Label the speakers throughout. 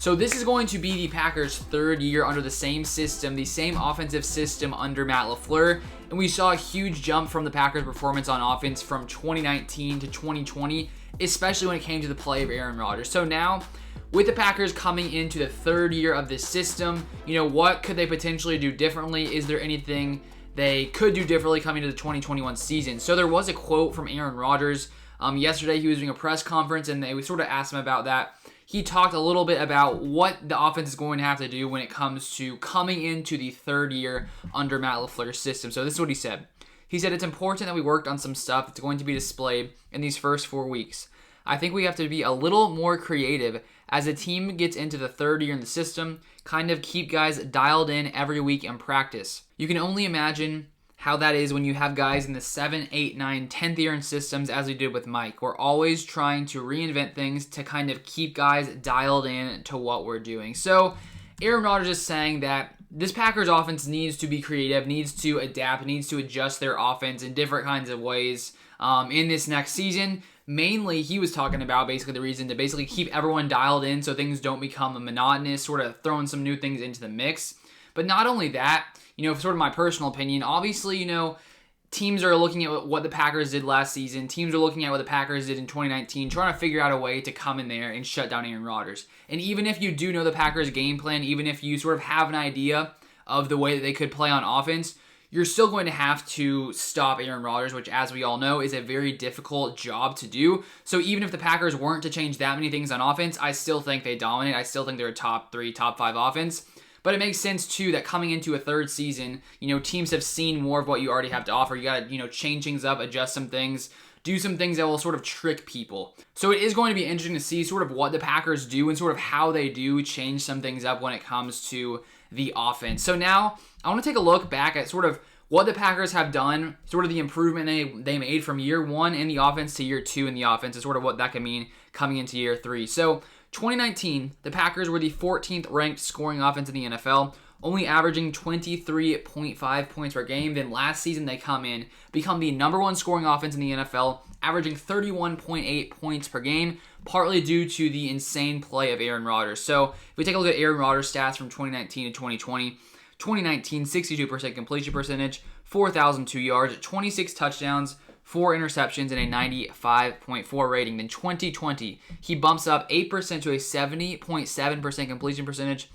Speaker 1: So this is going to be the Packers' third year under the same system, the same offensive system under Matt LaFleur. And we saw a huge jump from the Packers' performance on offense from 2019 to 2020, especially when it came to the play of Aaron Rodgers. So now, with the Packers coming into the third year of this system, what could they potentially do differently? Is there anything they could do differently coming to the 2021 season? So there was a quote from Aaron Rodgers. Yesterday he was doing a press conference and they sort of asked him about that. He talked a little bit about what the offense is going to have to do when it comes to coming into the third year under Matt LaFleur's system. So this is what he said. He said, "It's important that we worked on some stuff that's going to be displayed in these first 4 weeks. I think we have to be a little more creative as the team gets into the third year in the system, kind of keep guys dialed in every week in practice. You can only imagine how that is when you have guys in the 7, 8, 9, 10th year in systems as we did with Mike. We're always trying to reinvent things to kind of keep guys dialed in to what we're doing." So Aaron Rodgers is saying that this Packers offense needs to be creative, needs to adapt, needs to adjust their offense in different kinds of ways in this next season. Mainly, he was talking about basically the reason to basically keep everyone dialed in so things don't become monotonous, sort of throwing some new things into the mix. But not only that, sort of my personal opinion, obviously, teams are looking at what the Packers did last season. Teams are looking at what the Packers did in 2019, trying to figure out a way to come in there and shut down Aaron Rodgers. And even if you do know the Packers' game plan, even if you sort of have an idea of the way that they could play on offense, you're still going to have to stop Aaron Rodgers, which, as we all know, is a very difficult job to do. So even if the Packers weren't to change that many things on offense, I still think they dominate. I still think they're a top 3, top 5 offense. But it makes sense, too, that coming into a third season, teams have seen more of what you already have to offer. You got to, change things up, adjust some things, do some things that will sort of trick people. So it is going to be interesting to see sort of what the Packers do and sort of how they do change some things up when it comes to the offense. So now I want to take a look back at sort of what the Packers have done, sort of the improvement they made from year 1 in the offense to year 2 in the offense, and sort of what that could mean coming into year 3. So 2019, the Packers were the 14th ranked scoring offense in the NFL, only averaging 23.5 points per game. Then last season, they become the number 1 scoring offense in the NFL, averaging 31.8 points per game, partly due to the insane play of Aaron Rodgers. So if we take a look at Aaron Rodgers' stats from 2019 to 2020, 2019, 62% completion percentage, 4,002 yards, 26 touchdowns, 4 interceptions, and a 95.4 rating. Then 2020, he bumps up 8% to a 70.7% completion percentage,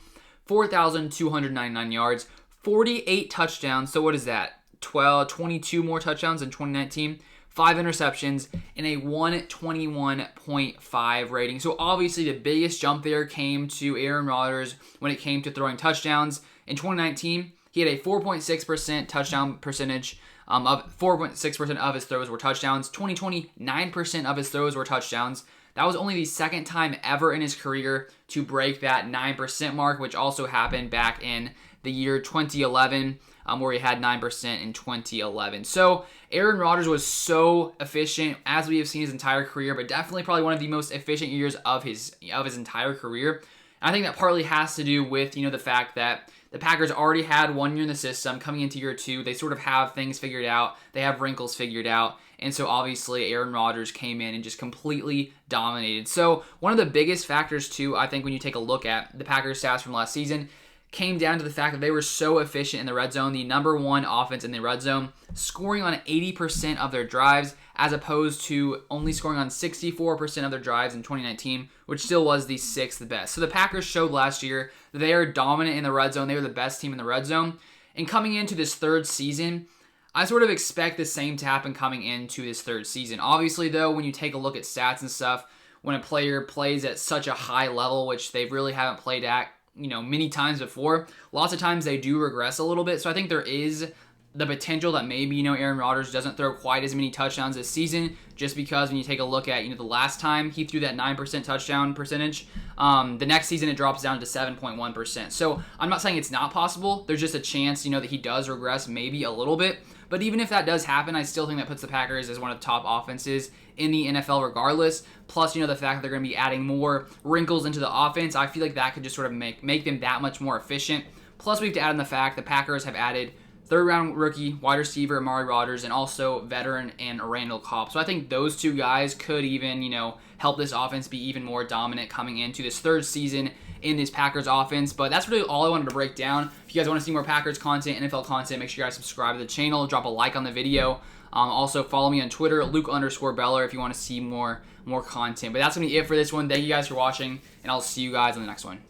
Speaker 1: 4,299 yards, 48 touchdowns. So what is that? 22 more touchdowns than 2019, 5 interceptions, and a 121.5 rating. So obviously the biggest jump there came to Aaron Rodgers when it came to throwing touchdowns. In 2019, he had a 4.6% touchdown percentage. 4.6% of his throws were touchdowns. 2020, 9% of his throws were touchdowns. That was only the second time ever in his career to break that 9% mark, which also happened back in the year 2011, where he had 9% in 2011. So Aaron Rodgers was so efficient, as we have seen his entire career, but definitely probably one of the most efficient years of his entire career. And I think that partly has to do with, the fact that the Packers already had 1 year in the system. Coming into year 2, they sort of have things figured out. They have wrinkles figured out. And so obviously Aaron Rodgers came in and just completely dominated. So one of the biggest factors too, I think, when you take a look at the Packers stats from last season, came down to the fact that they were so efficient in the red zone, the number 1 offense in the red zone, scoring on 80% of their drives, as opposed to only scoring on 64% of their drives in 2019, which still was the 6th best. So the Packers showed last year that they are dominant in the red zone. They were the best team in the red zone. And coming into this third season, I sort of expect the same to happen coming into this third season. Obviously, though, when you take a look at stats and stuff, when a player plays at such a high level, which they really haven't played at, many times before, lots of times they do regress a little bit. So I think there is the potential that maybe, Aaron Rodgers doesn't throw quite as many touchdowns this season, just because when you take a look at, the last time he threw that 9% touchdown percentage, the next season it drops down to 7.1%. So I'm not saying it's not possible. There's just a chance, that he does regress maybe a little bit. But even if that does happen, I still think that puts the Packers as one of the top offenses in the NFL regardless. Plus, the fact that they're going to be adding more wrinkles into the offense, I feel like that could just sort of make them that much more efficient. Plus, we have to add in the fact the Packers have added third-round rookie, wide receiver, Rodgers, and also veteran and Randall Cobb. So I think those two guys could even, help this offense be even more dominant coming into this third season in this Packers offense. But that's really all I wanted to break down. If you guys want to see more Packers content, NFL content, make sure you guys subscribe to the channel, drop a like on the video. Also, follow me on Twitter, Luke_Beller, if you want to see more content. But that's going to be it for this one. Thank you guys for watching, and I'll see you guys on the next one.